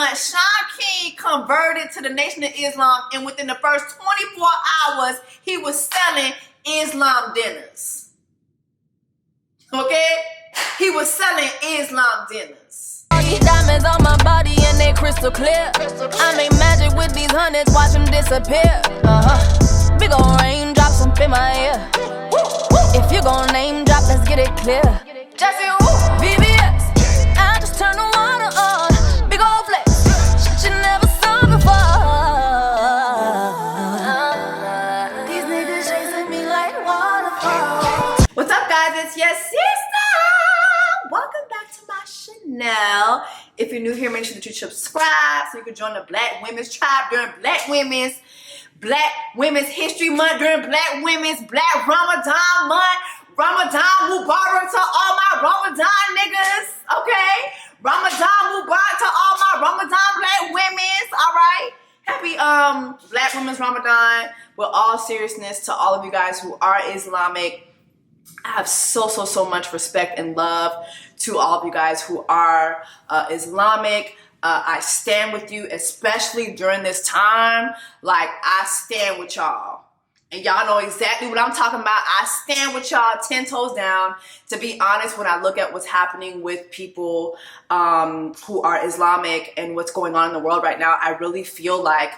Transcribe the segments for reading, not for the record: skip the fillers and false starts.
month, Shaun King converted to the Nation of Islam, and within the first 24 hours, he was selling Islam dinners. Okay? He was selling Islam dinners. All these diamonds on my body and they crystal clear. I make magic with these hundreds, watch them disappear. Big ol' raindrops up in my ear. If you gon' name drop, let's get it clear. Jessie, VVS, I just turn the water on. Big ol' flex, shit you never saw before. These niggas chasing me like waterfalls. What's up, guys? It's your sister. Welcome back to my channel. If you're new here, make sure that you subscribe so you can join the Black Women's Tribe during Black Women's History Month, during Black Women's Black Ramadan Month. Ramadan Mubarak to all my Ramadan niggas, okay? Ramadan Mubarak to all my Ramadan Black women's, all right? Happy Black Women's Ramadan. With all seriousness, to all of you guys who are Islamic, I have so much respect and love to all of you guys who are Islamic. I stand with you, especially during this time. Like, I stand with y'all. And y'all know exactly what I'm talking about. I stand with y'all 10 toes down. To be honest, when I look at what's happening with people who are Islamic and what's going on in the world right now, I really feel like,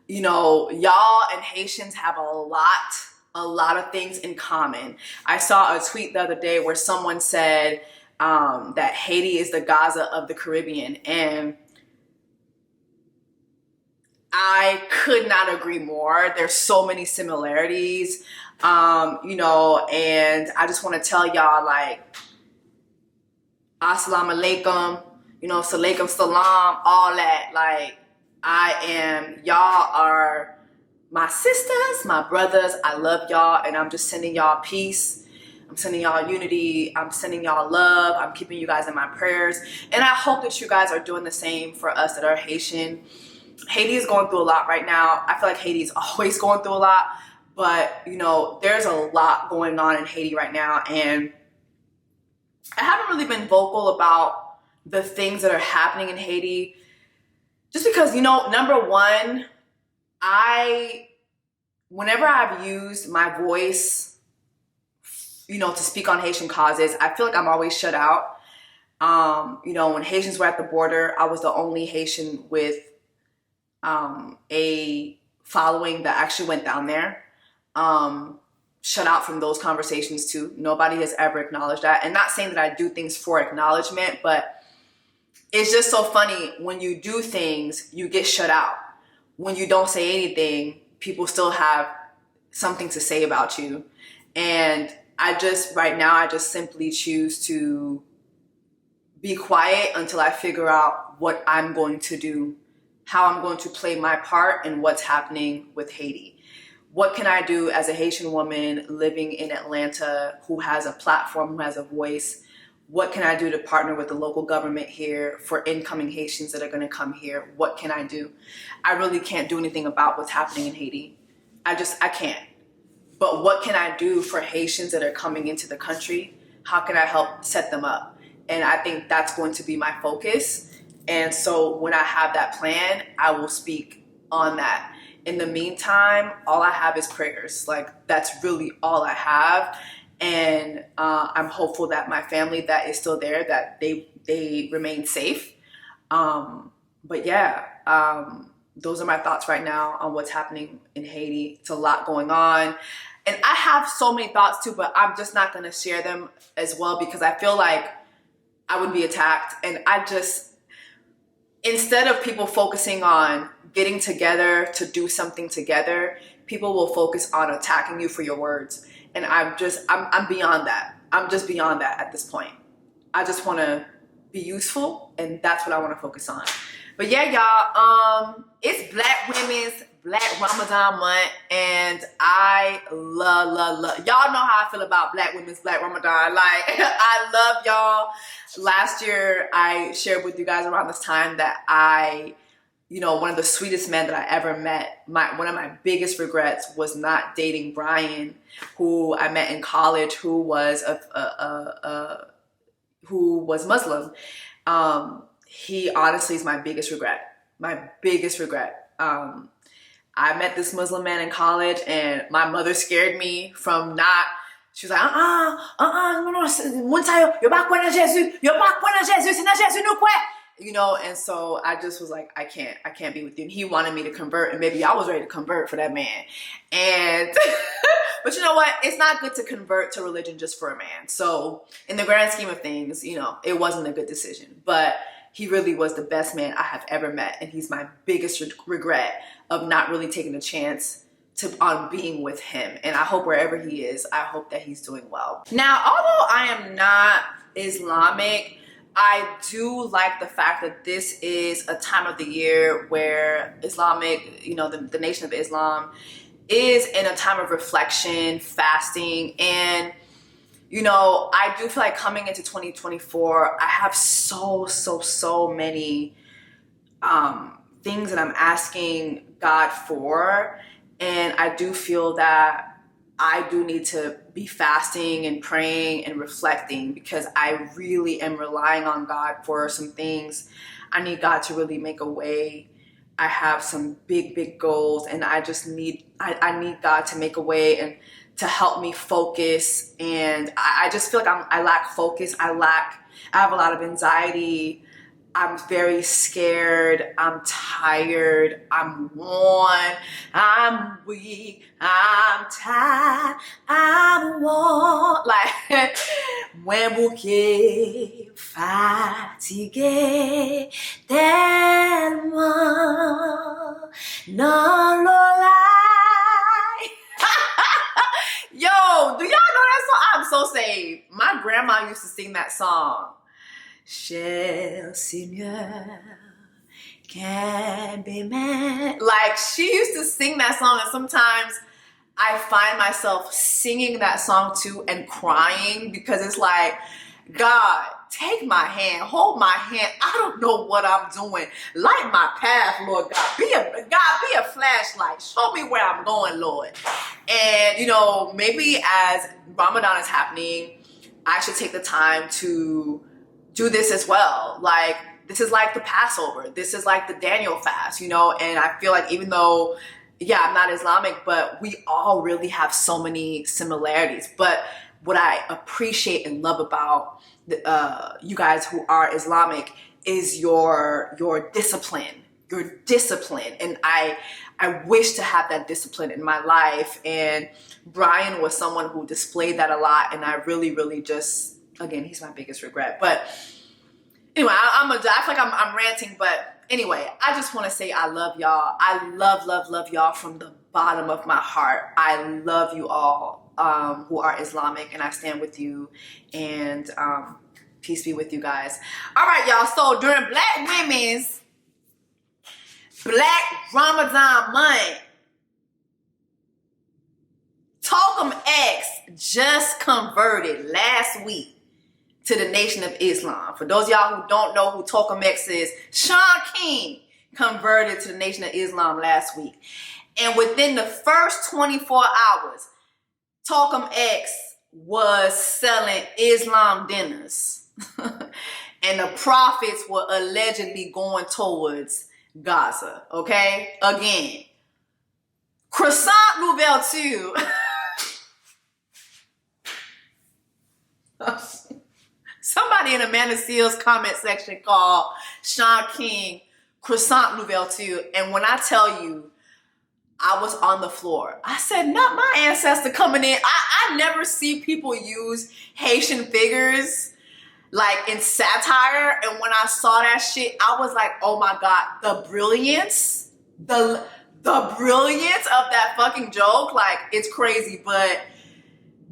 you know, y'all and Haitians have a lot of things in common. I saw a tweet the other day where someone said that Haiti is the Gaza of the Caribbean, and I could not agree more. There's so many similarities, you know, and I just want to tell y'all, like, assalamu alaikum, you know, salaikum salam, all that. Like, y'all are my sisters, my brothers. I love y'all, and I'm just sending y'all peace. I'm sending y'all unity. I'm sending y'all love. I'm keeping you guys in my prayers, and I hope that you guys are doing the same for us that are Haitian. Haiti is going through a lot right now. I feel like Haiti is always going through a lot, but you know, there's a lot going on in Haiti right now, and I haven't really been vocal about the things that are happening in Haiti, just because, you know, number one, whenever I've used my voice, you know, to speak on Haitian causes, I feel like I'm always shut out. You know, when Haitians were at the border, I was the only Haitian with a following that actually went down there. Shut out from those conversations too. Nobody has ever acknowledged that. And not saying that I do things for acknowledgement, but it's just so funny, when you do things, you get shut out. When you don't say anything, people still have something to say about you. And right now, I just simply choose to be quiet until I figure out what I'm going to do, how I'm going to play my part in what's happening with Haiti. What can I do as a Haitian woman living in Atlanta who has a platform, who has a voice? What can I do to partner with the local government here for incoming Haitians that are going to come here? What can I do? I really can't do anything about what's happening in Haiti. I can't. But what can I do for Haitians that are coming into the country? How can I help set them up? And I think that's going to be my focus. And so when I have that plan, I will speak on that. In the meantime, all I have is prayers. Like, that's really all I have. And I'm hopeful that my family that is still there, that they remain safe. But yeah, those are my thoughts right now on what's happening in Haiti. It's a lot going on. And I have so many thoughts too, but I'm just not going to share them as well, because I feel like I would be attacked. And instead of people focusing on getting together to do something together, people will focus on attacking you for your words. And I'm beyond that. I'm just beyond that at this point. I just want to be useful, and that's what I want to focus on. But yeah, y'all, it's Black Women's Black Ramadan Month, and I love. Y'all know how I feel about Black Women's Black Ramadan. Like, I love y'all. Last year, I shared with you guys around this time that one of the sweetest men that I ever met, one of my biggest regrets was not dating Brian, who I met in college, who was Muslim. he honestly is my biggest regret. My biggest regret. I met this Muslim man in college, and my mother scared me from not. She was like, non, one time, you're back when Jesus, c'est not Jesus, no quoi. You know, and so I just was like, I can't be with you. And he wanted me to convert, and maybe I was ready to convert for that man. And, but you know what? It's not good to convert to religion just for a man. So in the grand scheme of things, you know, it wasn't a good decision. But he really was the best man I have ever met. And he's my biggest regret of not really taking a chance on being with him. And I hope wherever he is, I hope that he's doing well. Now, although I am not Islamic, I do like the fact that this is a time of the year where Islamic, you know, the Nation of Islam is in a time of reflection, fasting, and you know, I do feel like coming into 2024, I have so many things that I'm asking God for. And I do feel that I do need to be fasting and praying and reflecting, because I really am relying on God for some things. I need God to really make a way. I have some big goals, and I just need, I need God to make a way and to help me focus. And I just feel like I lack focus. I have a lot of anxiety. I'm very scared. I'm tired. I'm worn. I'm weak. I'm tired. I'm worn. Like, when bouquet fatigué tellement non lo Yo, do y'all know that song? I'm so saved. My grandma used to sing that song. Cher Seigneur, can't be mad. Like, she used to sing that song, and sometimes I find myself singing that song too and crying, because it's like, God, take my hand, hold my hand. I don't know what I'm doing. Light my path, Lord God. Be a flashlight. Show me where I'm going, Lord. And, you know, maybe as Ramadan is happening, I should take the time to do this as well. Like, this is like the Passover. This is like the Daniel fast, you know? And I feel like, even though, yeah, I'm not Islamic, but we all really have so many similarities. But what I appreciate and love about you guys who are Islamic is your discipline. Your discipline. And I wish to have that discipline in my life. And Brian was someone who displayed that a lot. And I really just, again, he's my biggest regret. But anyway, I feel like I'm ranting. But anyway, I just want to say I love y'all. I love y'all from the bottom of my heart. I love you all who are Islamic, and I stand with you. And peace be with you guys. All right, y'all. So during Black Women's Black Ramadan month, Talcum X just converted last week to the Nation of Islam. For those of y'all who don't know who Talcum X is, Shaun King converted to the Nation of Islam last week. And within the first 24 hours, Talcum X was selling Islam dinners. And the profits were allegedly going towards Gaza. Okay? Again, Croissant Louverture. Somebody in Amanda Seals comment section called Shaun King Croissant Louverture. And when I tell you, I was on the floor. I said, not my ancestor coming in. I never see people use Haitian figures like in satire. And when I saw that shit, I was like, oh my God, the brilliance, the brilliance of that fucking joke. Like, it's crazy. But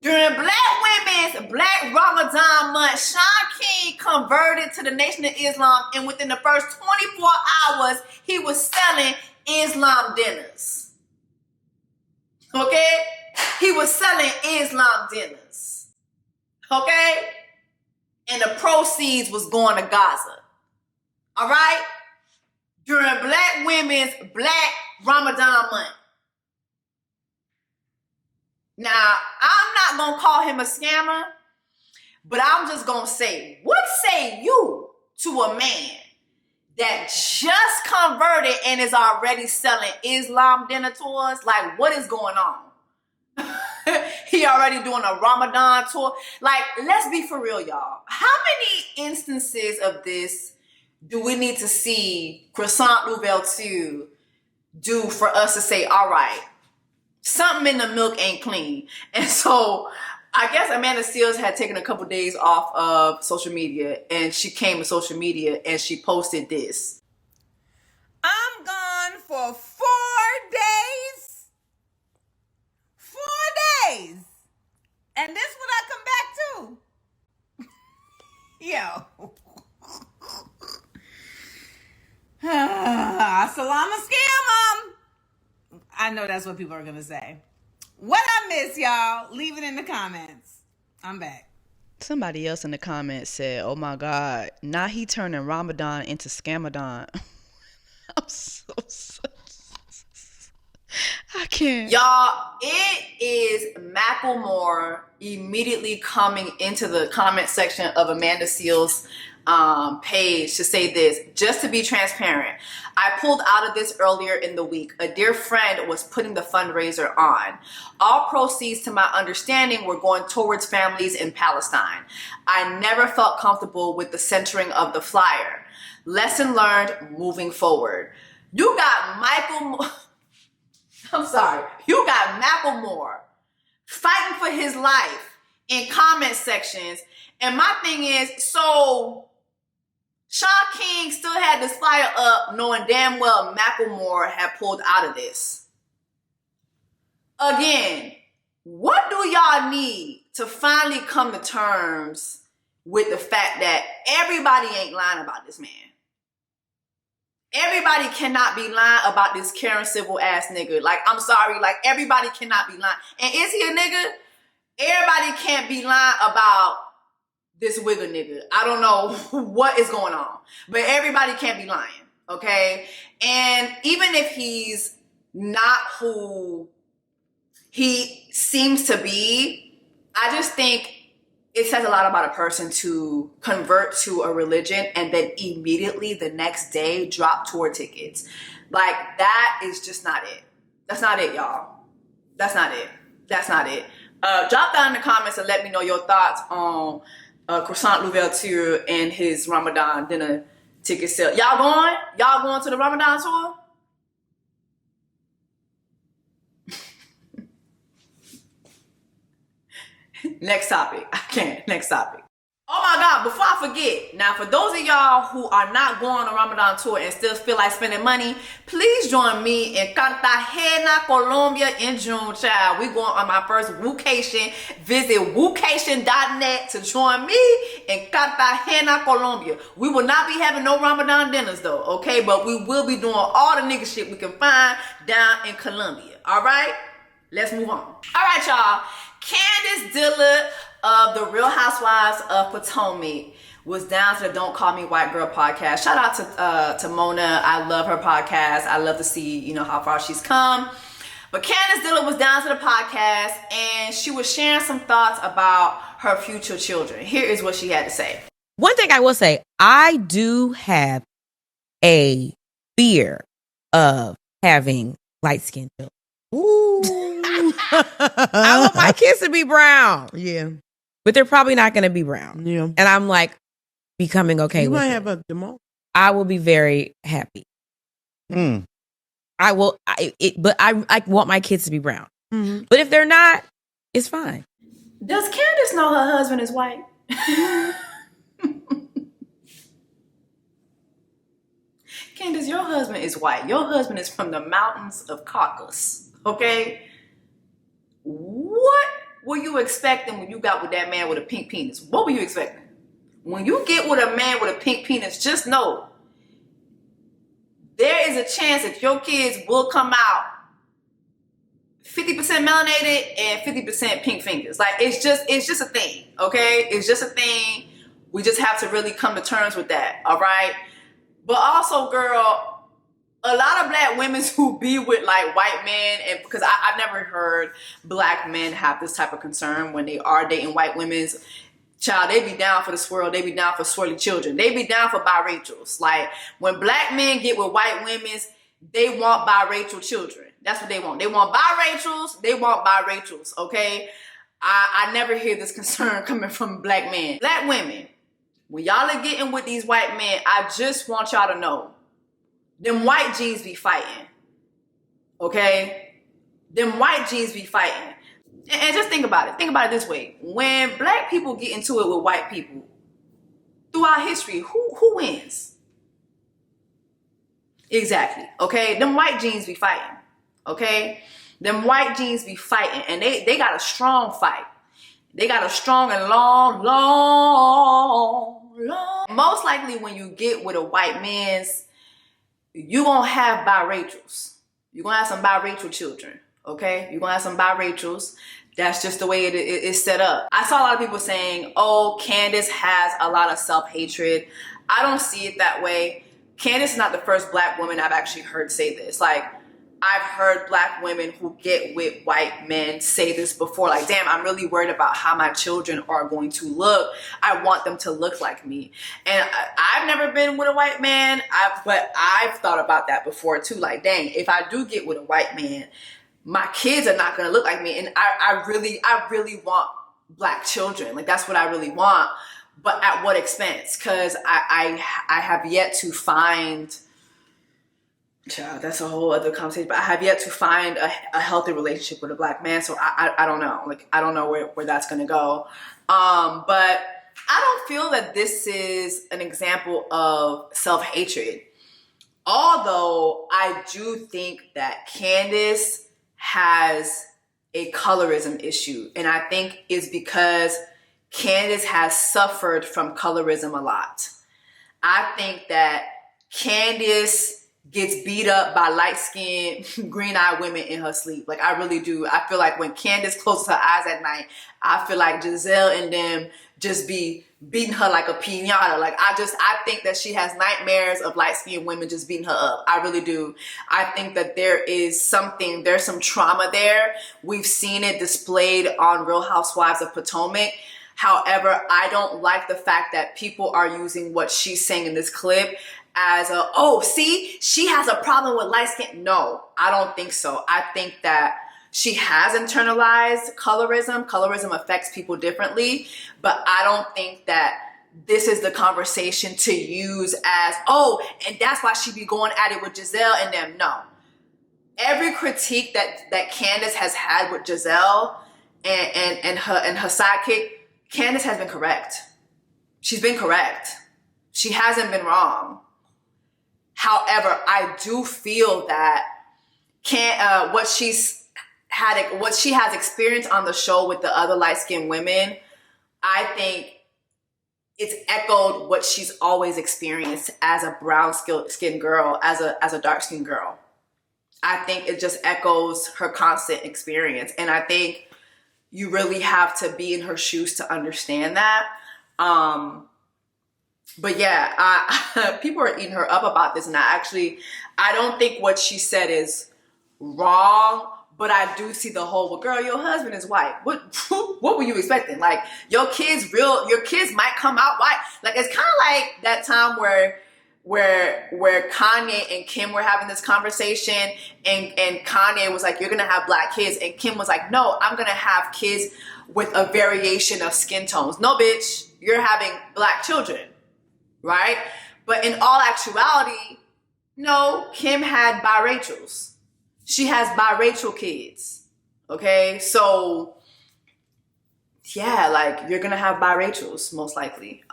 during Black Women's Black Ramadan month, Shaun King converted to the Nation of Islam. And within the first 24 hours, he was selling Islam dinners. Okay? He was selling Islam dinners. Okay? And the proceeds was going to Gaza. All right? During Black Women's Black Ramadan month. Now, I'm not going to call him a scammer, but I'm just going to say, what say you to a man that just converted and is already selling Islam dinner tours. Like, what is going on? He already doing a Ramadan tour. Like, let's be for real, y'all. How many instances of this do we need to see Croissant Nouvelle 2 do for us to say, all right, something in the milk ain't clean? And so I guess Amanda Seales had taken a couple days off of social media, and she came to social media and she posted this. I'm gone for 4 days. 4 days. And this what I come back to. Yo. Salama scam. I know that's what people are going to say. What I miss, y'all, leave it in the comments. I'm back. Somebody else in the comments said, oh my God, now he turning Ramadan into Scamadon. I'm so I can't. Y'all, it is Macklemore immediately coming into the comment section of Amanda Seales' page to say this. Just to be transparent, I pulled out of this earlier in the week. A dear friend was putting the fundraiser on. All proceeds, to my understanding, were going towards families in Palestine. I never felt comfortable with the centering of the flyer. Lesson learned moving forward. You got you got Macklemore fighting for his life in comment sections. And my thing is, so Shaun King still had this flyer up knowing damn well Macklemore had pulled out of this. Again, what do y'all need to finally come to terms with the fact that everybody ain't lying about this man? Everybody cannot be lying about this Karen Civil ass nigga. Like, I'm sorry, like, everybody cannot be lying. And is he a nigga? Everybody can't be lying about this wigger nigga. I don't know what is going on, but everybody can't be lying, okay? And even if he's not who he seems to be, I just think it says a lot about a person to convert to a religion and then immediately the next day drop tour tickets. Like, that is just not it. That's not it, y'all. That's not it. That's not it. Drop down in the comments and let me know your thoughts on Croissant Nouvelle 2 and his Ramadan dinner ticket sale. Y'all going? Y'all going to the Ramadan tour? Next topic. I can't. Next topic. Oh my God, before I forget, now for those of y'all who are not going on a Ramadan tour and still feel like spending money, please join me in Cartagena, Colombia in June, child. We going on my first Woocation. Visit woocation.net to join me in Cartagena, Colombia. We will not be having no Ramadan dinners though, okay? But we will be doing all the nigga shit we can find down in Colombia, all right? Let's move on. All right, y'all. Candiace Dillard of the Real Housewives of Potomac was down to the Don't Call Me White Girl podcast. Shout out to Mona. I love her podcast. I love to see, you know, how far she's come. But Candiace Dillard was down to the podcast and she was sharing some thoughts about her future children. Here is what she had to say. One thing I will say, I do have a fear of having light-skinned children. Ooh. I want my kids to be brown. Yeah. But they're probably not going to be brown. Yeah. And I'm like becoming okay you with might it. have a demo. I will be very happy. I will, but I want my kids to be brown. Mm-hmm. But if they're not, it's fine. Does Candiace know her husband is white? Candiace, your husband is white. Your husband is from the mountains of Caucasus, okay? What were you expecting when you got with that man with a pink penis? What were you expecting? When you get with a man with a pink penis, just know there is a chance that your kids will come out 50% melanated and 50% pink fingers. Like, it's just a thing, okay? It's just a thing. We just have to really come to terms with that, all right? But also, girl, a lot of black women who be with like white men, and because I've never heard black men have this type of concern when they are dating white women. Child, they be down for the swirl. They be down for swirly children. They be down for bi-Rachels. Like, when black men get with white women's, they want bi-Rachel children. That's what they want. They want bi-Rachels. They want bi-Rachels, okay? I never hear this concern coming from black men. Black women, when y'all are getting with these white men, I just want y'all to know, them white genes be fighting, okay? Them white genes be fighting. And just think about it. Think about it this way. When black people get into it with white people, throughout history, who wins? Exactly. Okay? Them white genes be fighting. Okay? Them white genes be fighting. And they got a strong fight. They got a strong and long. Most likely when you get with a white man's, you gonna have bi-Rachels. You're gonna have some bi-Rachel children. Okay? You're gonna have some bi-Rachels. That's just the way it is set up. I saw a lot of people saying, oh, Candiace has a lot of self-hatred. I don't see it that way. Candiace is not the first black woman I've actually heard say this. Like, I've heard black women who get with white men say this before. Like, damn, I'm really worried about how my children are going to look. I want them to look like me. And I've never been with a white man, but I've thought about that before too. Like, dang, if I do get with a white man, my kids are not gonna look like me. And I really want black children. Like, that's what I really want. But at what expense? Because I have yet to find, child, that's a whole other conversation, but I have yet to find a healthy relationship with a black man. So I don't know. Like, I don't know where that's gonna go. But I don't feel that this is an example of self-hatred. Although I do think that Candiace has a colorism issue. And I think it's because Candiace has suffered from colorism a lot. I think that Candiace gets beat up by light-skinned, green-eyed women in her sleep. Like, I really do. I feel like when Candiace closes her eyes at night, I feel like Giselle and them just be beating her like a piñata. Like, I think that she has nightmares of light-skinned women just beating her up. I really do. I think that there's some trauma there. We've seen it displayed on Real Housewives of Potomac. However, I don't like the fact that people are using what she's saying in this clip as oh, see, she has a problem with light skin. No, I don't think so. I think that she has internalized colorism. Colorism affects people differently, but I don't think that this is the conversation to use as, oh, and that's why she be going at it with Giselle and them. No. Every critique that Candiace has had with Giselle and her sidekick, Candiace has been correct. She's been correct. She hasn't been wrong. However, I do feel that what she has experienced on the show with the other light-skinned women, I think it's echoed what she's always experienced as a brown-skinned girl, as a dark-skinned girl. I think it just echoes her constant experience. And I think you really have to be in her shoes to understand that. But yeah, people are eating her up about this. And I don't think what she said is wrong, but I do see the whole, well, girl, your husband is white. What were you expecting? Like, your kids might come out white. Like, it's kind of like that time where Kanye and Kim were having this conversation, and Kanye was like, you're gonna have black kids, and Kim was like, no, I'm gonna have kids with a variation of skin tones. No, bitch, you're having black children, right? But in all actuality, no, Kim had bi-Rachels. She has bi-Rachel kids, okay? So yeah, like, you're gonna have bi-Rachels most likely.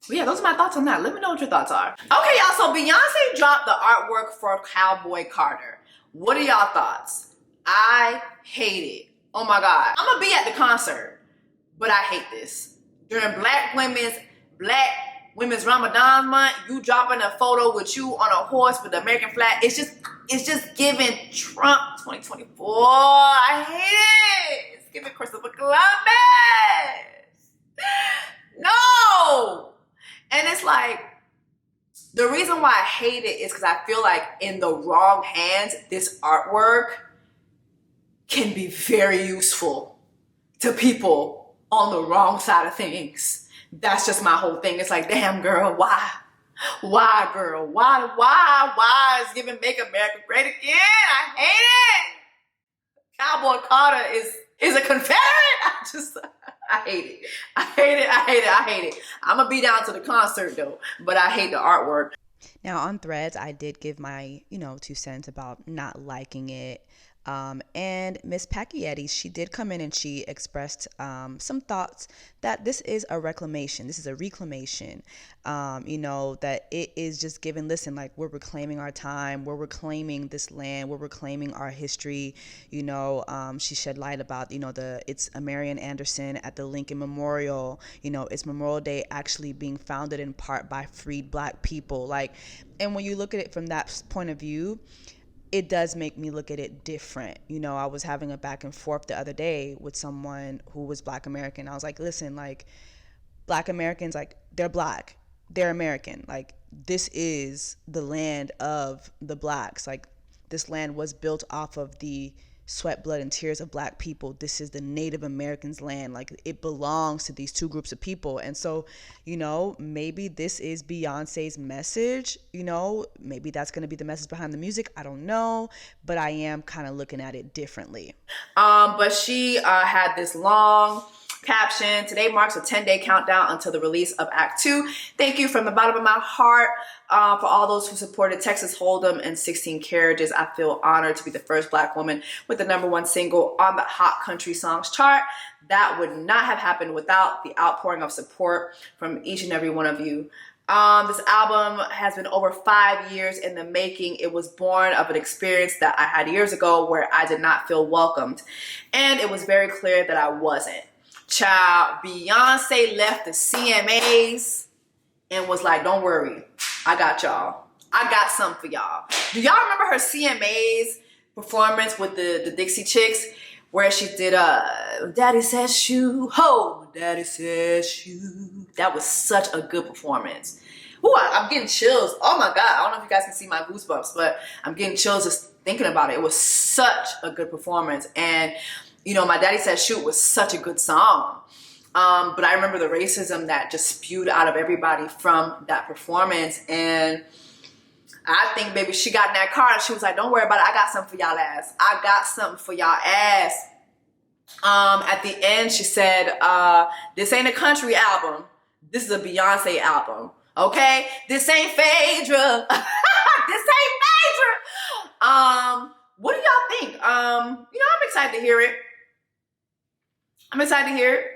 Yeah, those are my thoughts on that. Let me know what your thoughts are. Okay, y'all, so Beyonce dropped the artwork for Cowboy Carter. What are y'all thoughts? I hate it. Oh my God. I'm gonna be at the concert, but I hate this. During Black Women's Ramadan month, you dropping a photo with you on a horse with the American flag. It's just giving Trump 2024. I hate it. It's giving Christopher Columbus. No. And it's like, the reason why I hate it is because I feel like in the wrong hands, this artwork can be very useful to people on the wrong side of things. That's just my whole thing. It's like, damn, girl, why? Why, girl? Why is giving Make America Great Again? I hate it. Cowboy Carter is a Confederate. I hate it. I'm going to be down to the concert, though, but I hate the artwork. Now, on Threads, I did give my, 2 cents about not liking it. And Miss Pacchietti, she did come in and she expressed some thoughts that this is a reclamation. This is a reclamation. That it is just given, listen, like, we're reclaiming our time. We're reclaiming this land. We're reclaiming our history. She shed light about, it's Marian Anderson at the Lincoln Memorial. It's Memorial Day actually being founded in part by freed Black people. And when you look at it from that point of view, it does make me look at it different. I was having a back and forth the other day with someone who was Black American. I was like, listen, Black Americans, they're Black, they're American. This is the land of the Blacks. This land was built off of the sweat, blood, and tears of Black people. This is the Native Americans' land. It belongs to these two groups of people. And so, maybe this is Beyonce's message. Maybe that's going to be the message behind the music. I don't know, but I am kind of looking at it differently. But she had this long caption: today marks a 10-day countdown until the release of Act 2. Thank you from the bottom of my heart for all those who supported Texas Hold'em and 16 Carriages. I feel honored to be the first Black woman with the #1 single on the Hot Country Songs chart. That would not have happened without the outpouring of support from each and every one of you. This album has been over 5 years in the making. It was born of an experience that I had years ago where I did not feel welcomed. And it was very clear that I wasn't. Child, Beyonce left the CMAs and was like, don't worry, I got y'all. I got something for y'all. Do y'all remember her CMAs performance with the Dixie Chicks where she did Daddy Says Shoe, ho, Daddy Says Shoe. That was such a good performance. Ooh, I'm getting chills. Oh my God, I don't know if you guys can see my goosebumps, but I'm getting chills just thinking about it. It was such a good performance. And My Daddy Said Shoot was such a good song. But I remember the racism that just spewed out of everybody from that performance. And I think, baby, she got in that car and she was like, don't worry about it. I got something for y'all ass. I got something for y'all ass. At the end, she said, this ain't a country album. This is a Beyonce album. Okay? This ain't Phaedra. This ain't Phaedra. What do y'all think? I'm excited to hear it.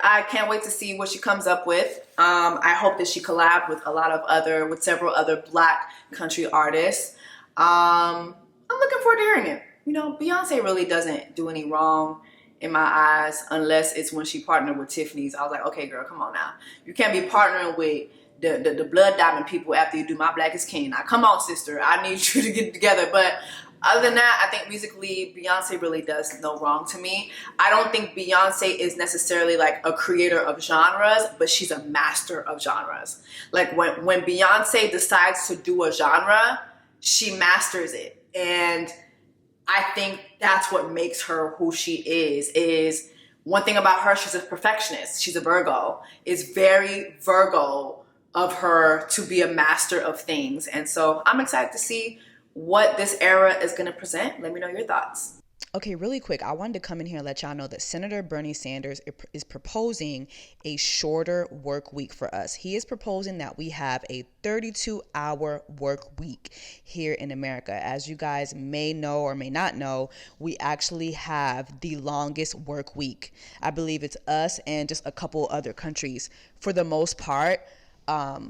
I can't wait to see what she comes up with. I hope that she collabed with with several other Black country artists. I'm looking forward to hearing it. Beyonce really doesn't do any wrong in my eyes unless it's when she partnered with Tiffany's. I was like, okay, girl, come on now. You can't be partnering with the Blood Diamond people after you do My Black is King. Now, come on, sister. I need you to get it together. But other than that, I think musically, Beyonce really does no wrong to me. I don't think Beyonce is necessarily a creator of genres, but she's a master of genres. When Beyonce decides to do a genre, she masters it. And I think that's what makes her who she is one thing about her, she's a perfectionist. She's a Virgo. It's very Virgo of her to be a master of things. And so I'm excited to see what this era is going to present. Let me know your thoughts. Okay, really quick, I wanted to come in here and let y'all know that Senator Bernie Sanders is proposing a shorter work week for us. He is proposing that we have a 32-hour work week here in America. As you guys may know or may not know, we actually have the longest work week. I believe it's us and just a couple other countries. For the most part,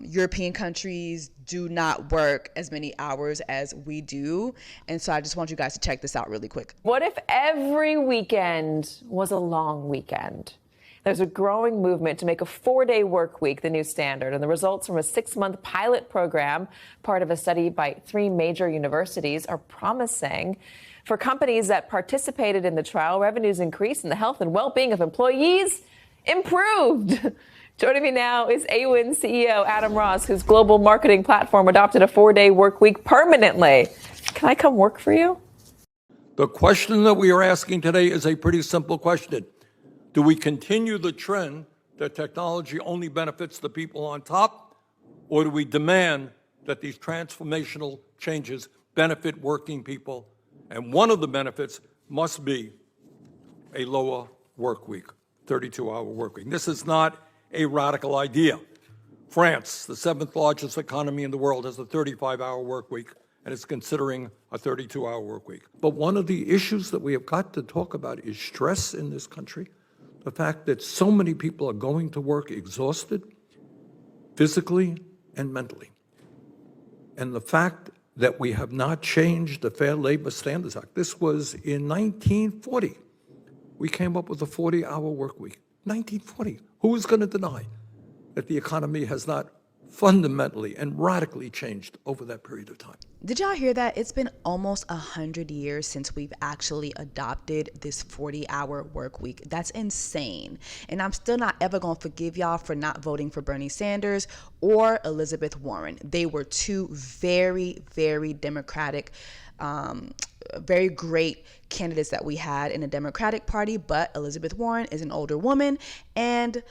European countries do not work as many hours as we do. And so I just want you guys to check this out really quick. What if every weekend was a long weekend? There's a growing movement to make a 4-day work week the new standard, and the results from a 6-month pilot program, part of a study by 3 major universities, are promising. For companies that participated in the trial, revenues increased and the health and well-being of employees improved. Joining me now is AWIN CEO Adam Ross, whose global marketing platform adopted a 4-day work week permanently. Can I come work for you? The question that we are asking today is a pretty simple question. Do we continue the trend that technology only benefits the people on top, or do we demand that these transformational changes benefit working people? And one of the benefits must be a lower work week, 32-hour work week. This is not a radical idea. France, the 7th largest economy in the world, has a 35-hour work week and is considering a 32-hour work week. But one of the issues that we have got to talk about is stress in this country. The fact that so many people are going to work exhausted, physically and mentally. And the fact that we have not changed the Fair Labor Standards Act. This was in 1940. We came up with a 40-hour work week. 1940. Who is going to deny that the economy has not fundamentally and radically changed over that period of time? Did y'all hear that? It's been almost 100 years since we've actually adopted this 40-hour work week. That's insane. And I'm still not ever going to forgive y'all for not voting for Bernie Sanders or Elizabeth Warren. They were two very, very Democratic, very great candidates that we had in the Democratic Party, but Elizabeth Warren is an older woman and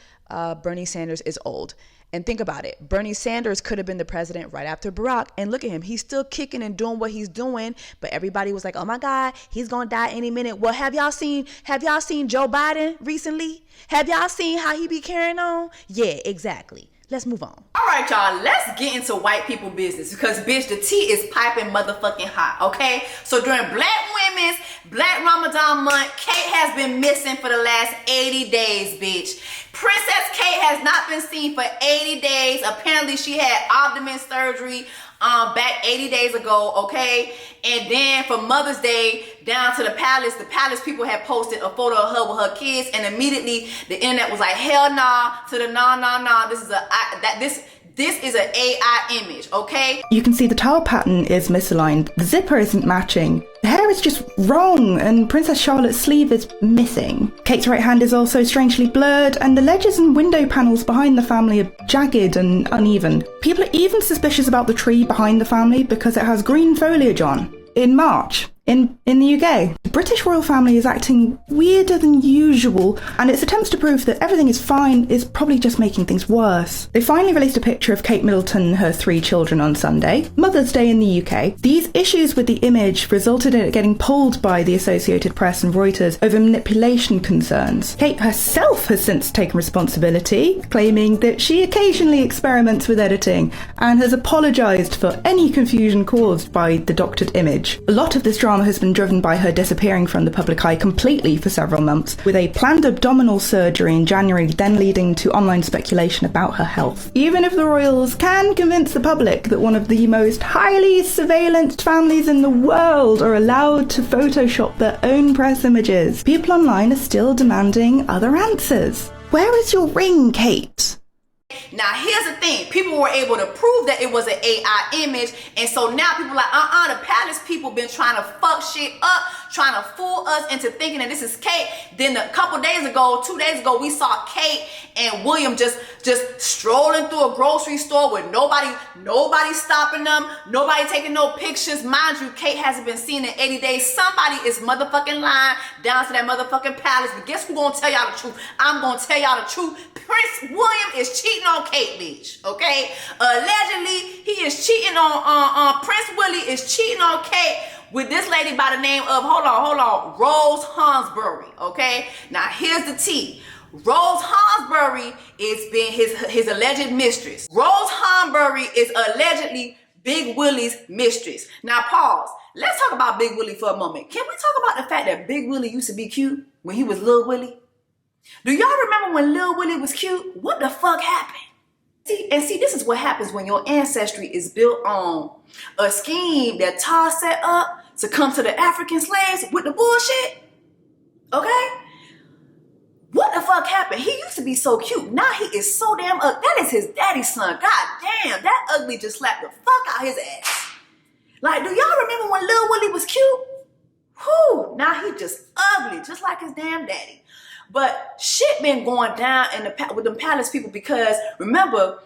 Bernie Sanders is old. And think about it. Bernie Sanders could have been the president right after Barack. And look at him. He's still kicking and doing what he's doing. But everybody was like, oh my God, he's going to die any minute. Well, have y'all seen Joe Biden recently? Have y'all seen how he be carrying on? Yeah, exactly. Let's move on. All right, y'all, let's get into white people business because, bitch, the tea is piping motherfucking hot, okay? So during Black Ramadan month, Kate has been missing for the last 80 days, bitch. Princess Kate has not been seen for 80 days. Apparently, she had abdomen surgery back 80 days ago, okay? And then for Mother's Day, down to the palace people had posted a photo of her with her kids, and immediately the internet was like, hell nah, to the nah. This is an AI image, okay? You can see the towel pattern is misaligned. The zipper isn't matching. The hair is just wrong, and Princess Charlotte's sleeve is missing. Kate's right hand is also strangely blurred, and the ledges and window panels behind the family are jagged and uneven. People are even suspicious about the tree behind the family because it has green foliage on. In March, in the UK, the British royal family is acting weirder than usual, and its attempts to prove that everything is fine is probably just making things worse. They finally released a picture of Kate Middleton and her 3 children on Sunday, Mother's Day in the UK. These issues with the image resulted in it getting pulled by the Associated Press and Reuters over manipulation concerns. Kate herself has since taken responsibility, claiming that she occasionally experiments with editing and has apologised for any confusion caused by the doctored image. A lot of this drama has been driven by her disappearing from the public eye completely for several months, with a planned abdominal surgery in January then leading to online speculation about her health. Even if the royals can convince the public that one of the most highly surveillanced families in the world are allowed to Photoshop their own press images, people online are still demanding other answers. Where is your ring, Kate? Now, here's the thing. People were able to prove that it was an AI image. And so now people are like, the palace people been trying to fuck shit up, trying to fool us into thinking that this is Kate. Then a couple days ago, 2 days ago, we saw Kate and William just strolling through a grocery store with nobody stopping them, nobody taking no pictures. Mind you, Kate hasn't been seen in 80 days. Somebody is motherfucking lying down to that motherfucking palace. But guess who's gonna tell y'all the truth? I'm gonna tell y'all the truth. Prince William is cheating on Kate, bitch, okay? Allegedly, he is cheating on Prince Willie is cheating on Kate with this lady by the name of, hold on, Rose Hansberry, okay? Now, here's the tea. Rose Hansberry is being his alleged mistress. Rose Hansberry is allegedly Big Willie's mistress. Now, pause. Let's talk about Big Willie for a moment. Can we talk about the fact that Big Willie used to be cute when he was Lil Willie? Do y'all remember when Lil Willie was cute? What the fuck happened? See, this is what happens when your ancestry is built on a scheme that Tar set up to come to the African slaves with the bullshit. Okay? What the fuck happened? He used to be so cute. Now he is so damn ugly. That is his daddy's son. God damn, that ugly just slapped the fuck out his ass. Like, do y'all remember when Lil Willie was cute? Whew, now he just ugly, just like his damn daddy. But shit been going down with them palace people because remember,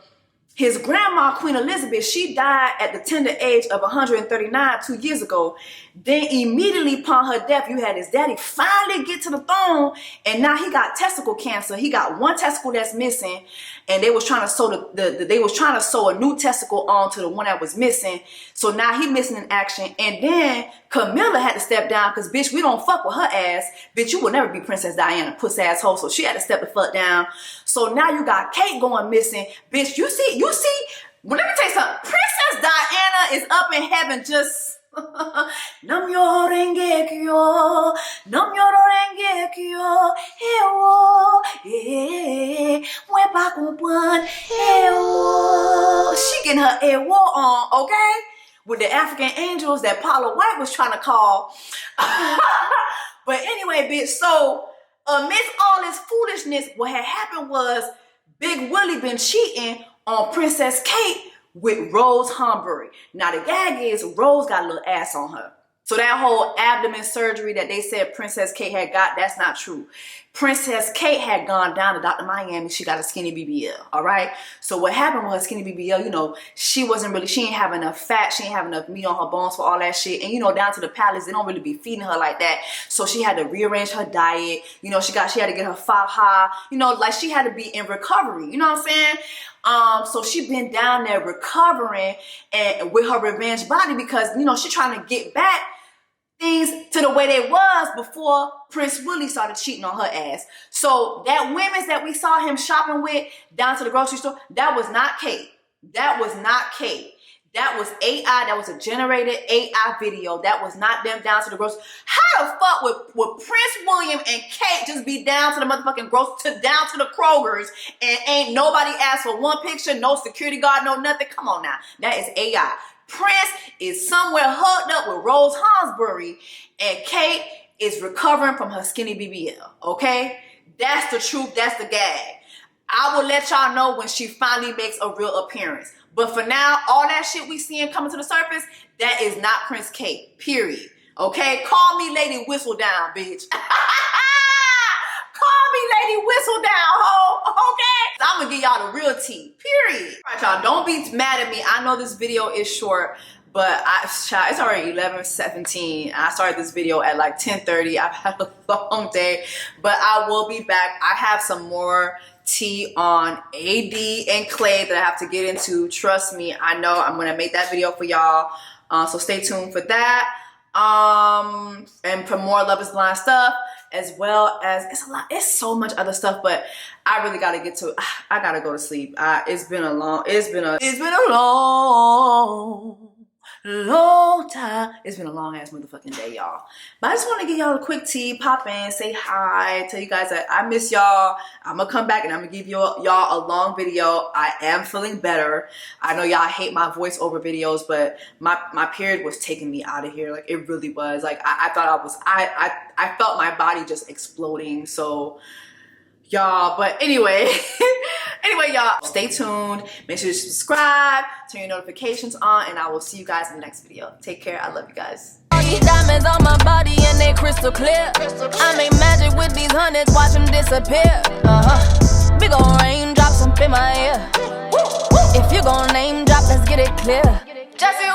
his grandma, Queen Elizabeth, she died at the tender age of 139 2 years ago. Then immediately upon her death, you had his daddy finally get to the throne, and now he got testicle cancer. He got one testicle that's missing, and they was trying to sew they was trying to sew a new testicle onto the one that was missing. So now he missing in action. And then Camilla had to step down because, bitch, we don't fuck with her ass. Bitch, you will never be Princess Diana, puss asshole. So she had to step the fuck down. So now you got Kate going missing. Bitch, you see, well, let me tell you something. Princess Diana is up in heaven just Nam yo renge kyo, nam yo renge kyo, ewo, we back one, ewo. She getting her ewo on, okay? With the African angels that Paula White was trying to call. But anyway, bitch, so amidst all this foolishness, what had happened was Big Willie been cheating on Princess Kate with Rose Humbury. Now the gag is Rose got a little ass on her. So that whole abdomen surgery that they said Princess Kate had got, that's not true. Princess Kate had gone down to Dr. Miami. She got a skinny BBL, all right? So what happened with her skinny BBL, you know, she ain't have enough fat. She ain't have enough meat on her bones for all that shit. And, you know, down to the palace, they don't really be feeding her like that. So she had to rearrange her diet. You know, she had to get her faja. You know, like she had to be in recovery. You know what I'm saying? So she been down there recovering and with her revenge body because, you know, she trying to get back things to the way they was before Prince Willie started cheating on her ass. So that women's that we saw him shopping with down to the grocery store, that was not Kate. That was not Kate. That was AI. That was a generated AI video. That was not them down to the grocery. How the fuck would Prince William and Kate just be down to the motherfucking down to the Kroger's and ain't nobody asked for one picture, no security guard, no nothing? Come on now. That is AI. Prince is somewhere hooked up with Rose Hansberry and Kate is recovering from her skinny BBL, okay? That's the truth. That's the gag. I will let y'all know when she finally makes a real appearance. But for now, all that shit we seeing coming to the surface, that is not Prince Kate, period. Okay? Call me Lady Whistledown, bitch. Call me Lady Whistledown, ho, okay? I'm gonna give y'all the real tea, period. All right, y'all, don't be mad at me. I know this video is short, but it's already 11:17. I started this video at like 10:30. I've had a long day, but I will be back. I have some more tea on AD and Clay that I have to get into. Trust me, I know I'm gonna make that video for y'all. So stay tuned for that. And for more Love is Blind stuff, as well as it's so much other stuff, but I really gotta get to I gotta go to sleep. It's been a long time. It's been a long ass motherfucking day, y'all. But I just want to give y'all a quick tea, pop in, say hi, tell you guys that I miss y'all. I'm gonna come back and I'm gonna give y'all a long video. I am feeling better. I know y'all hate my voiceover videos, but my period was taking me out of here. Like it really was. Like I thought I felt my body just exploding. So y'all, but anyway, y'all, stay tuned. Make sure you subscribe, turn your notifications on, and I will see you guys in the next video. Take care. I love you guys. Diamonds on my body and they crystal clear. I make magic with these hundreds, watch them disappear. Big ol' raindrops up in my ear. If you gon' name drop, let's get it clear. Jessie,